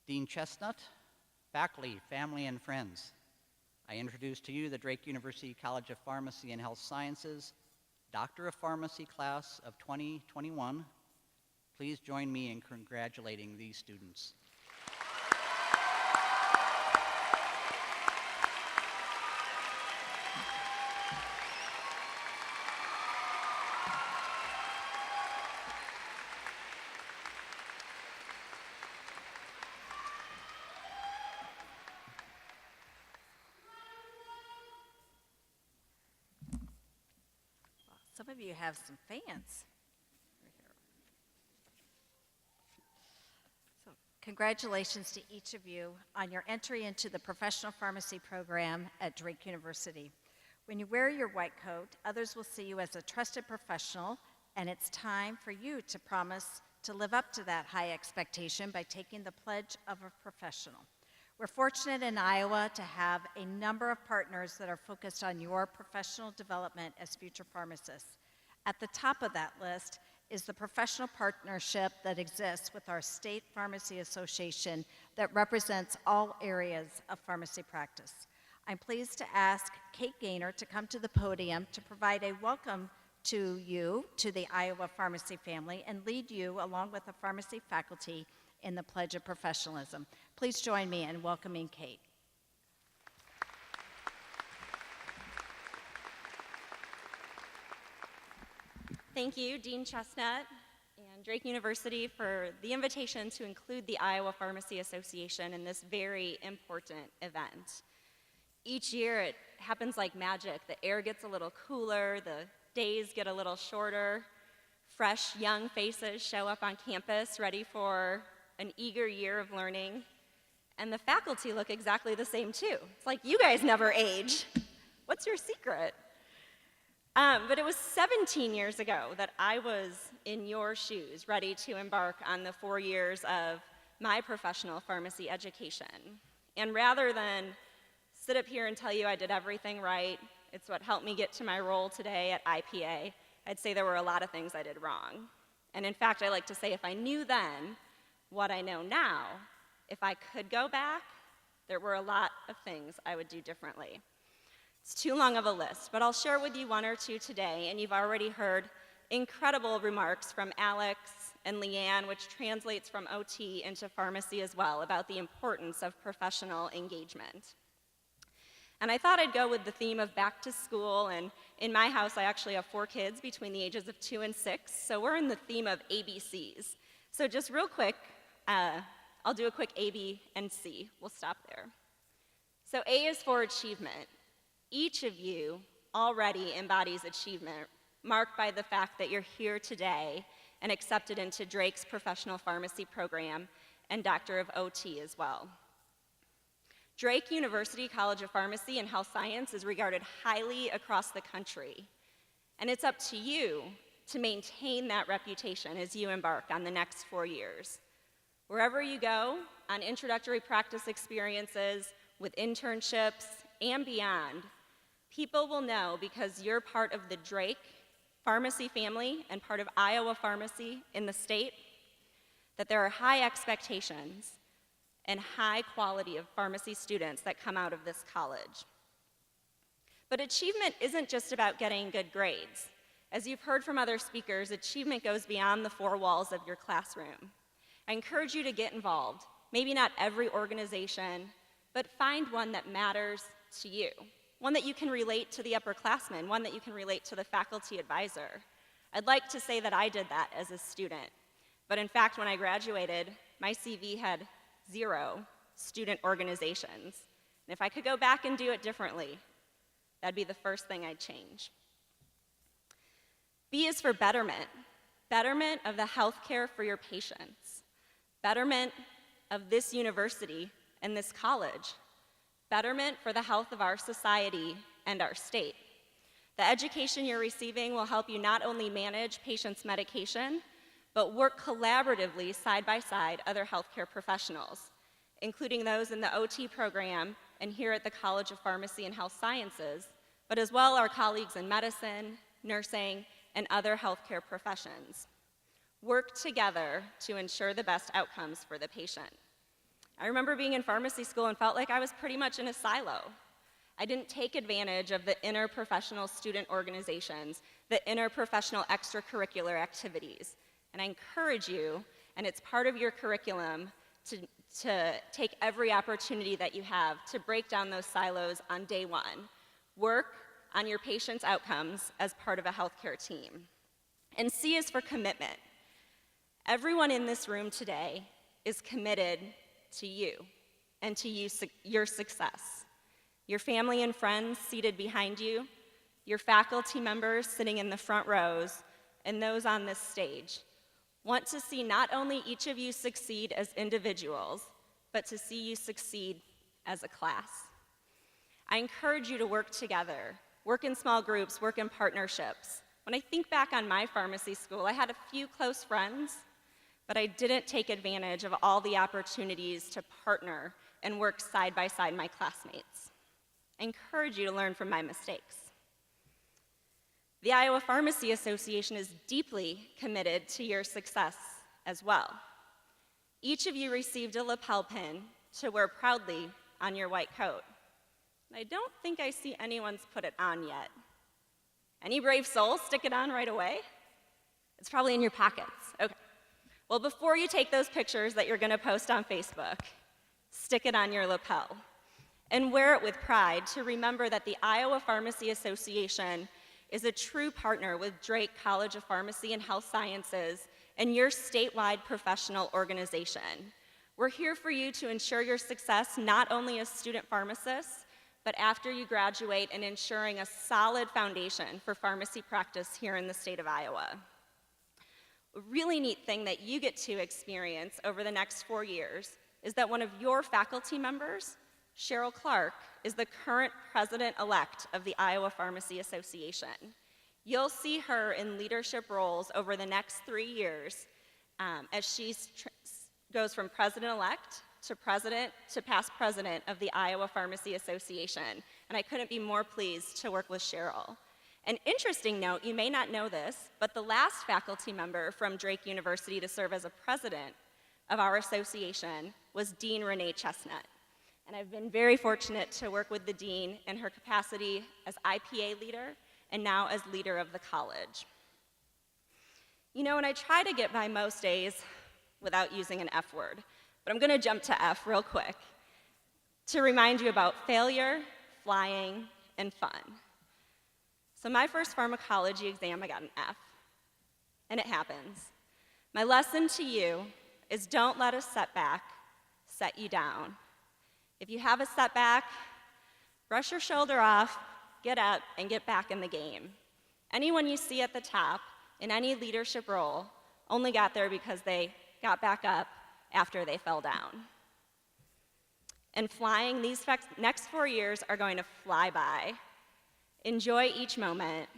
Dean Chestnut, faculty, family, and friends, I introduce to you the Drake University College of Pharmacy and Health Sciences Doctor of Pharmacy class of 2021. Please join me in congratulating these students. Some of you have some fans. So, congratulations to each of you on your entry into the professional pharmacy program at Drake University. When you wear your white coat, others will see you as a trusted professional, and it's time for you to promise to live up to that high expectation by taking the pledge of a professional. We're fortunate in Iowa to have a number of partners that are focused on your professional development as future pharmacists. At the top of that list is the professional partnership that exists with our State Pharmacy Association that represents all areas of pharmacy practice. I'm pleased to ask Kate Gaynor to come to the podium to provide a welcome to you, to the Iowa pharmacy family, and lead you, along with the pharmacy faculty, in the Pledge of Professionalism. Please join me in welcoming Kate. Thank you, Dean Chestnut and Drake University, for the invitation to include the Iowa Pharmacy Association in this very important event. Each year it happens like magic. The air gets a little cooler, the days get a little shorter, fresh young faces show up on campus ready for an eager year of learning, and the faculty look exactly the same too. It's like you guys never age. What's your secret? But it was 17 years ago that I was in your shoes, ready to embark on the 4 years of my professional pharmacy education. And rather than sit up here and tell you I did everything right, it's what helped me get to my role today at IPA, I'd say there were a lot of things I did wrong. And in fact, I like to say if I knew then what I know now, if I could go back, there were a lot of things I would do differently. It's too long of a list, but I'll share with you one or two today, and you've already heard incredible remarks from Alex and Leanne, which translates from OT into pharmacy as well, about the importance of professional engagement. And I thought I'd go with the theme of back to school, and in my house I actually have 4 kids between the ages of 2 and 6, so we're in the theme of ABCs. So just real quick, I'll do a quick A, B, and C. We'll stop there. So A is for achievement. Each of you already embodies achievement, marked by the fact that you're here today and accepted into Drake's professional pharmacy program and Doctor of OT as well. Drake University College of Pharmacy and Health Science is regarded highly across the country, and it's up to you to maintain that reputation as you embark on the next 4 years. Wherever you go, on introductory practice experiences, with internships, and beyond, people will know because you're part of the Drake pharmacy family and part of Iowa Pharmacy in the state, that there are high expectations and high quality of pharmacy students that come out of this college. But achievement isn't just about getting good grades. As you've heard from other speakers, achievement goes beyond the four walls of your classroom. I encourage you to get involved. Maybe not every organization, but find one that matters to you. One that you can relate to the upperclassmen, one that you can relate to the faculty advisor. I'd like to say that I did that as a student. But in fact, when I graduated, my CV had 0 student organizations. And if I could go back and do it differently, that'd be the first thing I'd change. B is for betterment. Betterment of the healthcare for your patients. Betterment of this university and this college. Betterment for the health of our society and our state. The education you're receiving will help you not only manage patients' medication, but work collaboratively side by side other healthcare professionals, including those in the OT program and here at the College of Pharmacy and Health Sciences, but as well our colleagues in medicine, nursing, and other healthcare professions. Work together to ensure the best outcomes for the patient. I remember being in pharmacy school and felt like I was pretty much in a silo. I didn't take advantage of the interprofessional student organizations, the interprofessional extracurricular activities. And I encourage you, and it's part of your curriculum, to take every opportunity that you have to break down those silos on day one. Work on your patient's outcomes as part of a healthcare team. And C is for commitment. Everyone in this room today is committed to you and to your success. Your family and friends seated behind you, your faculty members sitting in the front rows, and those on this stage want to see not only each of you succeed as individuals, but to see you succeed as a class. I encourage you to work together, work in small groups, work in partnerships. When I think back on my pharmacy school, I had a few close friends, but I didn't take advantage of all the opportunities to partner and work side by side my classmates. I encourage you to learn from my mistakes. The Iowa Pharmacy Association is deeply committed to your success as well. Each of you received a lapel pin to wear proudly on your white coat. I don't think I see anyone's put it on yet. Any brave souls stick it on right away? It's probably in your pockets. Okay. Well, before you take those pictures that you're going to post on Facebook, stick it on your lapel and wear it with pride to remember that the Iowa Pharmacy Association is a true partner with Drake College of Pharmacy and Health Sciences and your statewide professional organization. We're here for you to ensure your success not only as student pharmacists, but after you graduate and ensuring a solid foundation for pharmacy practice here in the state of Iowa. A really neat thing that you get to experience over the next 4 years is that one of your faculty members, Cheryl Clark, is the current president-elect of the Iowa Pharmacy Association. You'll see her in leadership roles over the next 3 years as she goes from president-elect to past president of the Iowa Pharmacy Association. And I couldn't be more pleased to work with Cheryl. An interesting note, you may not know this, but the last faculty member from Drake University to serve as a president of our association was Dean Renee Chestnut. And I've been very fortunate to work with the dean in her capacity as IPA leader and now as leader of the college. You know, and I try to get by most days without using an F word, but I'm going to jump to F real quick to remind you about failure, flying, and fun. So my first pharmacology exam, I got an F, and it happens. My lesson to you is don't let a setback set you down. If you have a setback, brush your shoulder off, get up, and get back in the game. Anyone you see at the top in any leadership role only got there because they got back up after they fell down. And flying, these next 4 years are going to fly by. Enjoy each moment,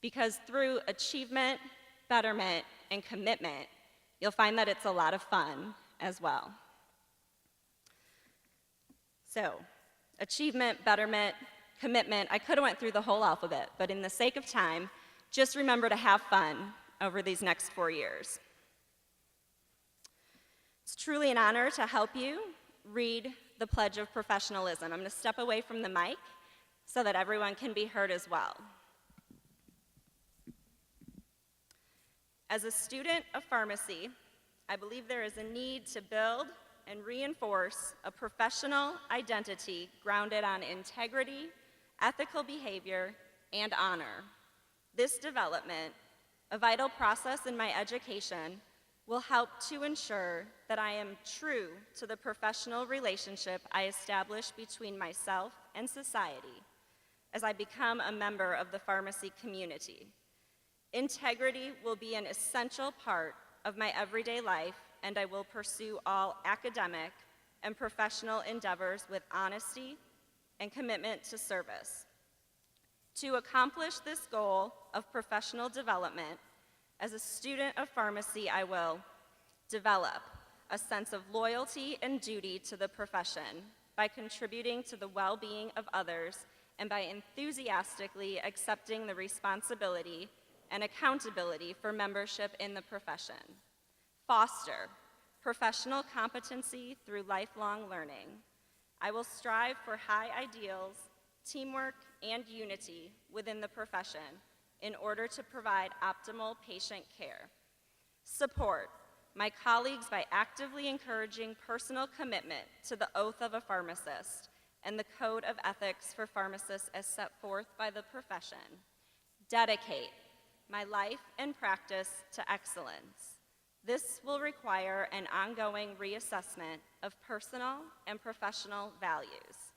because through achievement, betterment, and commitment, you'll find that it's a lot of fun as well. So, achievement, betterment, commitment, I could have went through the whole alphabet, but in the sake of time, Just remember to have fun over these next 4 years. It's truly an honor to help you read the Pledge of Professionalism. I'm going to step away from the mic so that everyone can be heard as well. As a student of pharmacy, I believe there is a need to build and reinforce a professional identity grounded on integrity, ethical behavior, and honor. This development, a vital process in my education, will help to ensure that I am true to the professional relationship I establish between myself and society as I become a member of the pharmacy community. Integrity will be an essential part of my everyday life, and I will pursue all academic and professional endeavors with honesty and commitment to service. To accomplish this goal of professional development, as a student of pharmacy, I will develop a sense of loyalty and duty to the profession by contributing to the well-being of others and by enthusiastically accepting the responsibility and accountability for membership in the profession. Foster professional competency through lifelong learning. I will strive for high ideals, teamwork, and unity within the profession in order to provide optimal patient care. Support my colleagues by actively encouraging personal commitment to the oath of a pharmacist and the code of ethics for pharmacists as set forth by the profession. Dedicate my life and practice to excellence. This will require an ongoing reassessment of personal and professional values.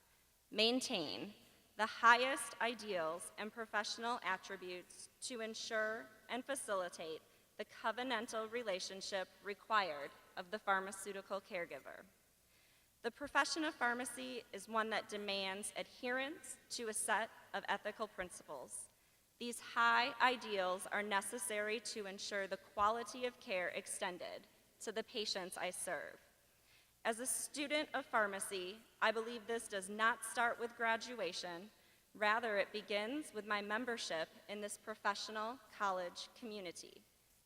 Maintain the highest ideals and professional attributes to ensure and facilitate the covenantal relationship required of the pharmaceutical caregiver. The profession of pharmacy is one that demands adherence to a set of ethical principles. These high ideals are necessary to ensure the quality of care extended to the patients I serve. As a student of pharmacy, I believe this does not start with graduation. Rather, it begins with my membership in this professional college community.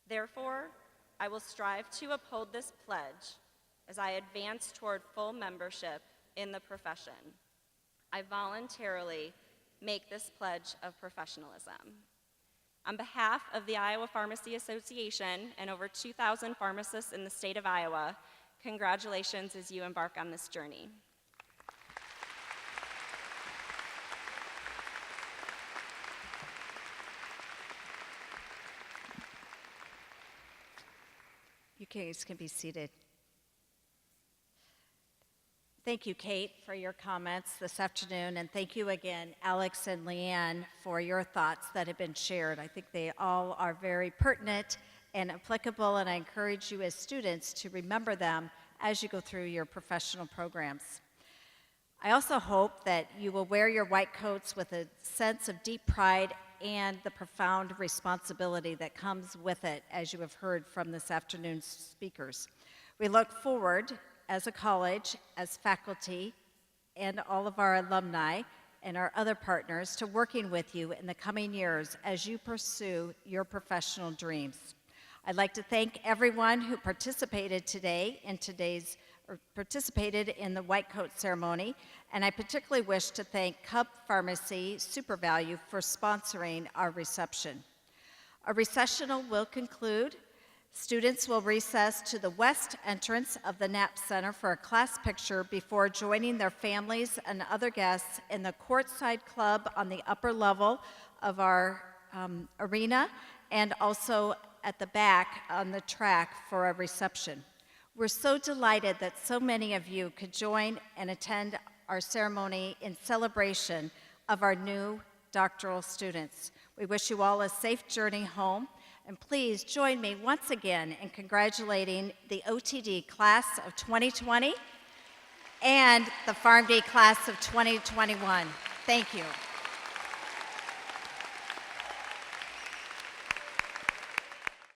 Therefore, I will strive to uphold this pledge as I advance toward full membership in the profession. I voluntarily make this pledge of professionalism. On behalf of the Iowa Pharmacy Association and over 2,000 pharmacists in the state of Iowa, congratulations as you embark on this journey. You guys can be seated. Thank you, Kate, for your comments this afternoon, and thank you again, Alex and Leanne, for your thoughts that have been shared. I think they all are very pertinent and applicable, and I encourage you as students to remember them as you go through your professional programs. I also hope that you will wear your white coats with a sense of deep pride and the profound responsibility that comes with it, as you have heard from this afternoon's speakers. We look forward as a college, as faculty, and all of our alumni and our other partners to working with you in the coming years as you pursue your professional dreams. I'd like to thank everyone who participated in the White Coat ceremony, and I particularly wish to thank Cub Pharmacy SuperValue for sponsoring our reception. Our recessional will conclude. Students will recess to the west entrance of the Knapp Center for a class picture before joining their families and other guests in the Courtside Club on the upper level of our arena, and also at the back on the track for a reception. We're so delighted that so many of you could join and attend our ceremony in celebration of our new doctoral students. We wish you all a safe journey home. And please join me once again in congratulating the OTD class of 2020 and the PharmD class of 2021. Thank you.